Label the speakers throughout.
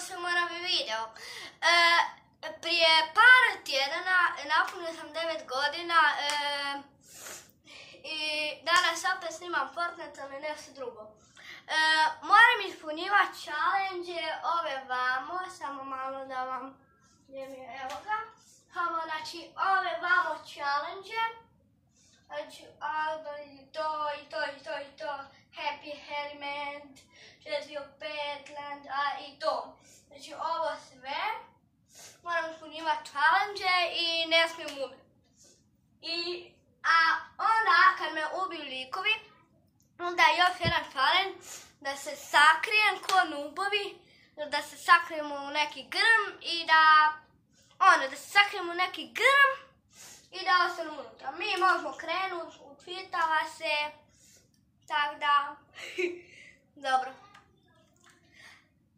Speaker 1: smo novi video. Prije par tjedana napunio sam 9 godina i danas opet snimam Fortnite, ali nešto drugo. Moram ispunjivati challenge ove vamo, samo malo da vam evo ga. Znači ove vamo challenge. Znači, i to, Happy Element, 4 Petland, i to. Znači, ovo sve moram ispunjivati challenge i ne smijem umjeti. A onda, kad me ubiju likovi, onda je još jedan challenge da se sakrijem ko nubovi, da se sakrijem u neki grm i da se sakrijem u neki grm i da ostanu unutra. Mi možemo krenuti, učitava se, tak da, dobro.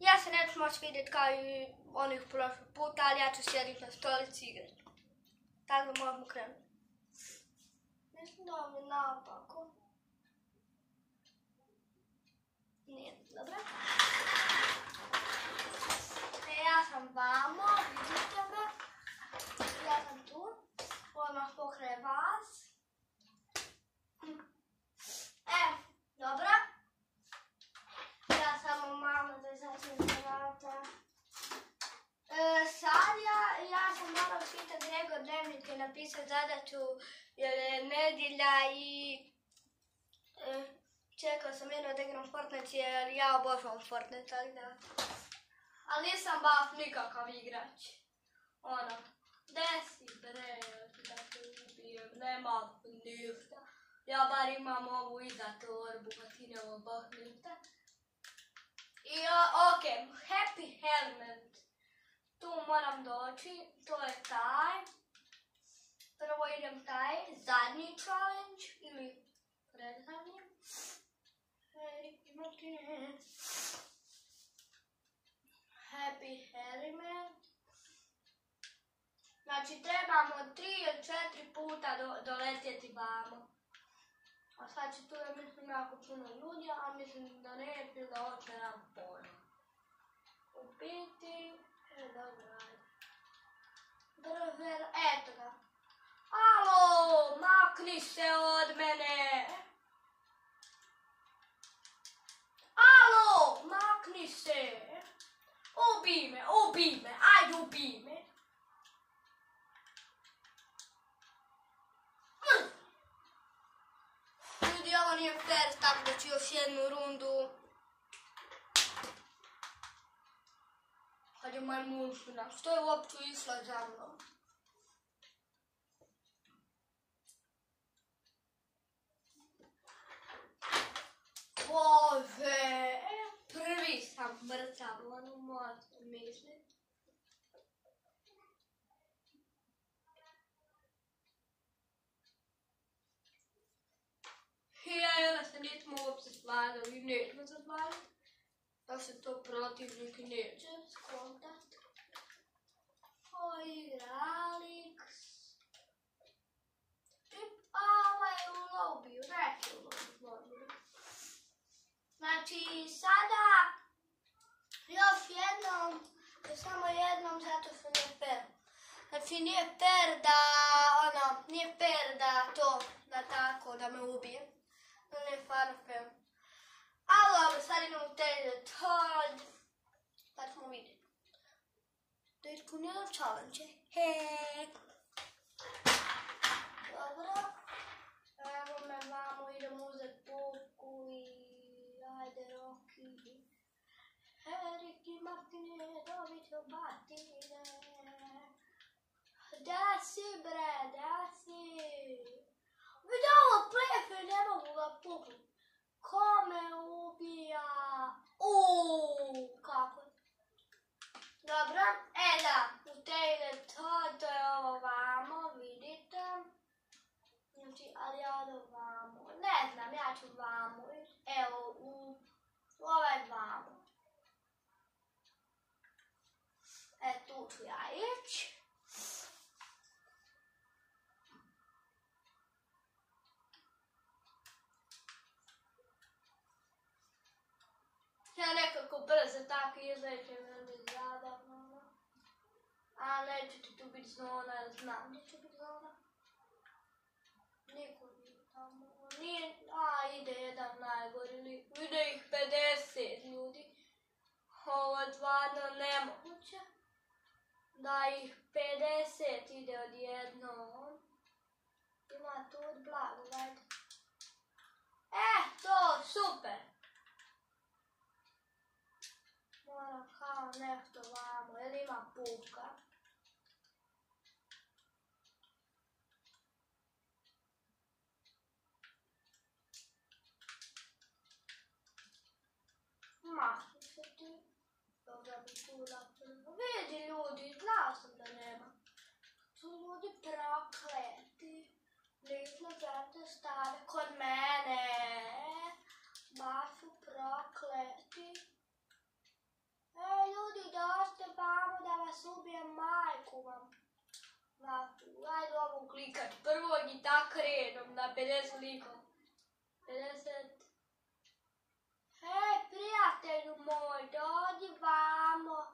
Speaker 1: Ja se neću moći vidjeti kao i onih prošlog puta, ali ja ću sjediti na stolici i igrati. Tako da možemo krenuti. Mislim da vam je naopako. Nije, dobro. Ja sam vamo, vidite me. Ja sam tu. Odmah pokraj vas. Dobro. Ja samo malo da začnem vrata. Sad ja sam morala čitati Gregor dnevnik i napisati zadaću jer je nedjelja i čekao sam jedno da igram Fortnite jer ja obožavam Fortnite, tako da. Ali nisam baš nikakav igrač. Gdje si bre, da te ubijem, nema ništa. Ja bar imam ovu iza torbu, a ti nema baš ništa. I ok, Happy Element. Tu moram doći, to je taj. Prvo idem taj, zadnji challenge, ili predzadnji. Happy Element. Znači trebamo 3 ili 4 puta doletjeti vamo. A sad će tu je mislim jako puno ljudi, a mislim da neće da otvaram ponovno. U biti, dobro, ajde. Eto ga. Alo, makni se od mene. Alo, makni se. Ubij me, ajde ubij me. Ljudi, ovo nije fair, tako da ću još jednu rundu. Kad je majmunština, što je uopće išla za mnom? Bože, prvi sam mrtav, ono možete misliti. Ja se nismo uopće slagali i nećemo se slagati. Da se to protivnik neće skontati. Igralix. Ovo je u lobiju, neki u lobiju. Znači sada još jednom, samo jednom zato što nije fair. Znači nije fair da tako da me ubije. To nije stvarno fair. Ali dobro, sad idemo u Todd. Pa ćemo vidjeti. Da ispunjamo challenge. Dobro. Evo me vamo, idemo uzeti puku i ajde Rocky. Ricky Martine, dobit ću batine. Da si bre, da si. Vidi ovo plefe, ne mogu ga puknuti. Ko me ubija? Kako? Dobro, da, u Taylor to je ovo vamo, vidite. Znači, ali ja odem vamo. Ne znam, ja ću vamo. Evo, ovaj vamo. Tu ću ja ići. Ja nekako brzo tako izlećem, A neće ti tu biti zona, jer znam gdje će biti zona. Niko nije tamo. Nije, ide jedan najgori lik. Ide ih 50 ljudi. Ovo je stvarno nemoguće. Da ih 50 ide odjednom. Ima tu od blago, dajte. To, super. Moram kao nešto vamo, jer ima puka. Mahni se ti. Dobro bi tu napravila. Vidi ljudi, znao sam da nema. Tu ljudi prokleti. Lično žete stave kod mene. Baš su prokleti. Ljudi, dođite vamo da vas ubijem, majku vam. Ajde ovo klikat prvog i tak redom na 50 likova. 50. Hej, prijatelju moj, dođi vamo.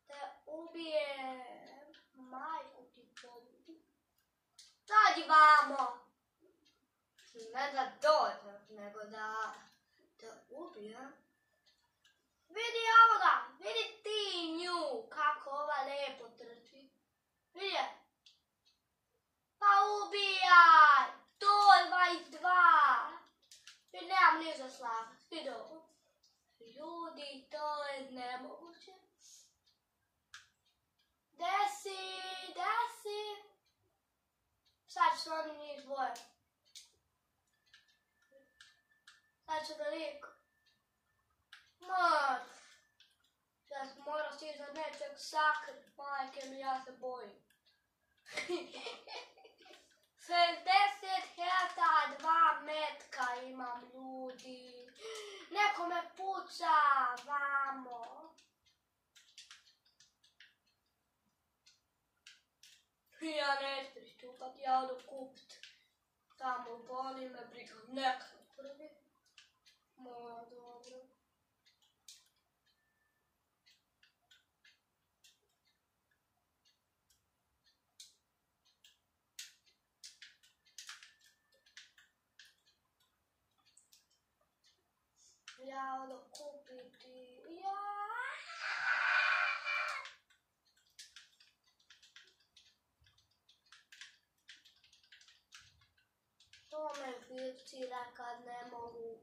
Speaker 1: Te ubijem. Majku ti pobudi. Dođi vamo. Ne da dođem, nego da te ubijem. Vidi ovoga, vidi ti nju, kako ova lijepo trči. Vidi je. Pa ubijaj. To je 22. I nemam ni za slagat. Vidi ovo. Ljudi, to je nemoguće. Desi. Sad ću oni njih dvoje. Sad ću veliko. Ja sam morao stići za nečeg sakrit, majke mi, ja se bojim. 60 hekta, 2 metka imam, ljudi. Neko me puca, vamo. Ja neću pristupat, ja odu kupit. Tamo boli me briga, nek sam prvi. Moja, dobro. Ja odu kupiti, Što me vircira kad ne mogu?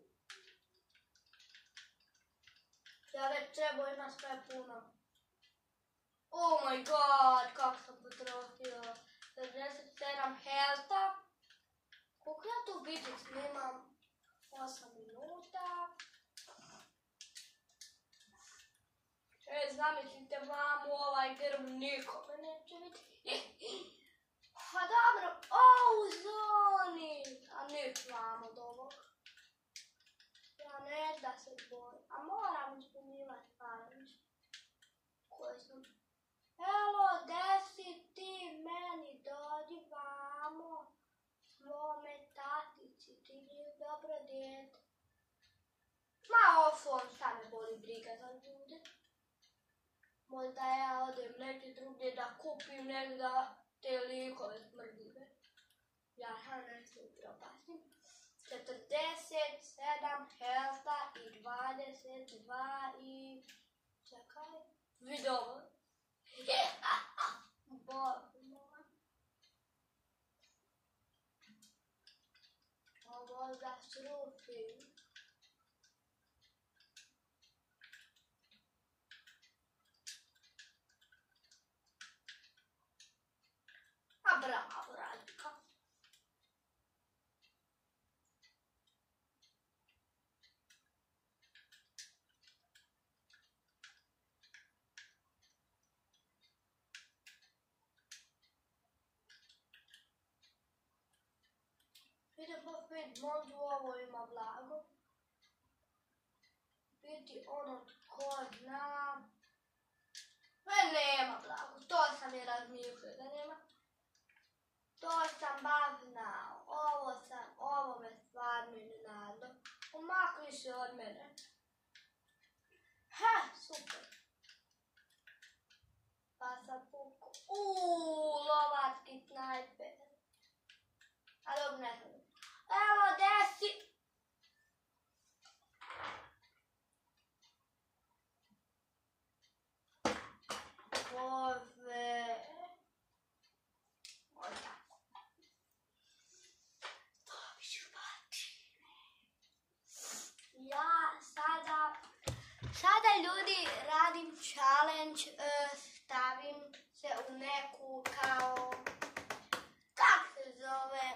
Speaker 1: Ja već trebao ima sve puno. Oh my god, kako sam potrošio. 47 helta. Koliko ja tu biti snimam? 8 minuta. Zamislite vam ovaj grb nikome neće biti. Pa dobro, u zoni. A nič vam od ovog. Ja ne da se bojim. A moram ispunjivati challenge. Koji sam... Elo, desi ti meni, dođi vamo. Svome tatici, ti nije dobro dijete. Ma ofon, šta me boli briga za ljude. Možda ja odem negdje drugdje da kupim negdje da te likove smrdive. Ja nešto propastim. 47 helta i 22 i... Čekaj. Vidi ovo. Bože moj. Ovo da srufim. A bravo, Radika. Idemo opet, možda ovo ima blago. Biti ono ko zna. Nema blago, to sam i razmišljao da nema. To sam baš znao, ovo me stvarno iznenadilo. Umakli se od mene. Super. Pa sam ljudi, radim challenge, stavim se u neku kao, kak se zove,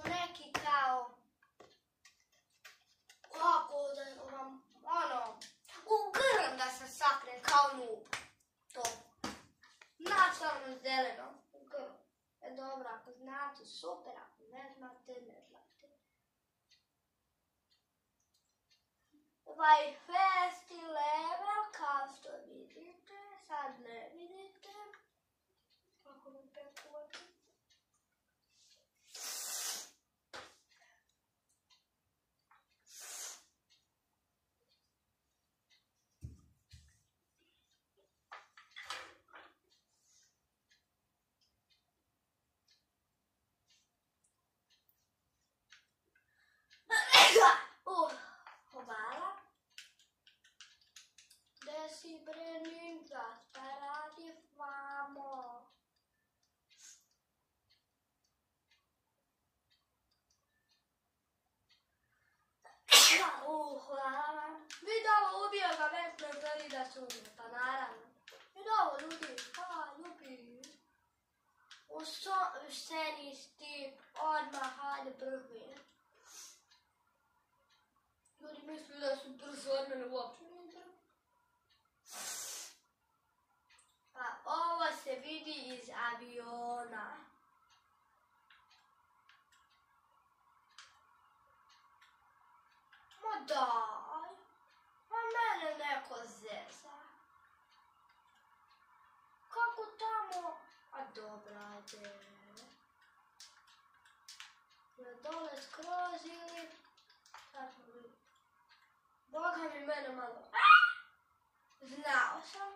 Speaker 1: u neki kao, kako da vam, u grm da se saknem kao noob, to, nastavno zeleno, u grm, dobro, ako znate, super, ako ne znate, ne znate. Ovaj festi level, kao što vidite, sad ne vidite, kako mi pekuvate. Hvala. Gde si bre ninja, šta radiš vamo? Hvala. Vidi ovo, ubio ga, već ne želi da se ubije, pa naravno. Vidi ovo, ljudi, ljubi. U seriji Stip, odmah, hajde prvi. Ljudi misli da su brzo od mene uopće nije brzo. Pa ovo se vidi iz aviona. Ma daj, ma mene neko zeza. Kako tamo? A dobra, ajde. Je dole skroz ili? Sad smo vidjeti. Boga mi mene malo. Znao sam.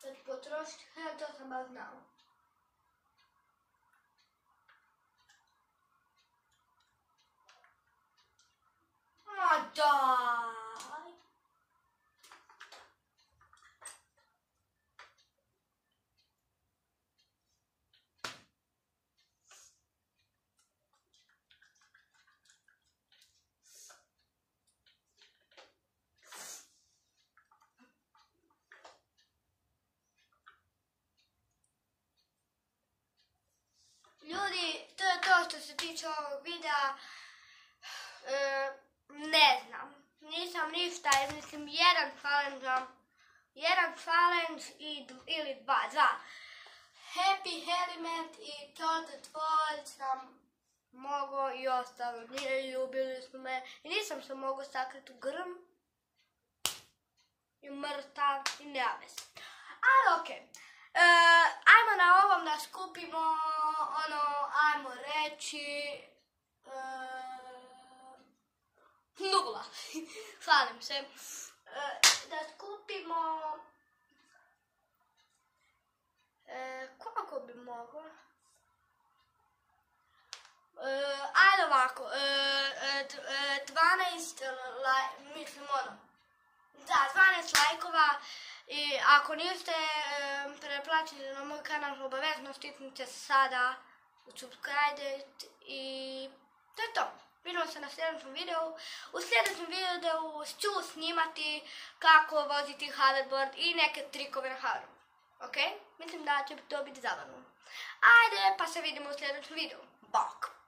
Speaker 1: Da ću potrošiti, to sam baš znao. Ma daj. Ljudi, to je to što se tiče ovog videa. Ne znam. Nisam ništa, mislim jedan challenge ili dva. Happy Element i Total Twirl sam mogao i ostalo. Nije ljubili su me. I nisam se mogao sakriti u grm. I mrtav i neavest. Ali okej. Ajmo na ovom da skupimo, ajmo reći, 0. Šalim se. Da skupimo, koliko bi moglo? Ajde ovako, 12 lajkova. I ako niste pretplatili na moj kanal, obavezno stisnite sada u subscribe i to je to. Vidimo se na sljedećem videu. U sljedećem videu ću snimati kako voziti hoverboard i neke trikove na hoverboardu. Ok? Mislim da će to biti zabavno. Ajde, pa se vidimo u sljedećem videu. Bok!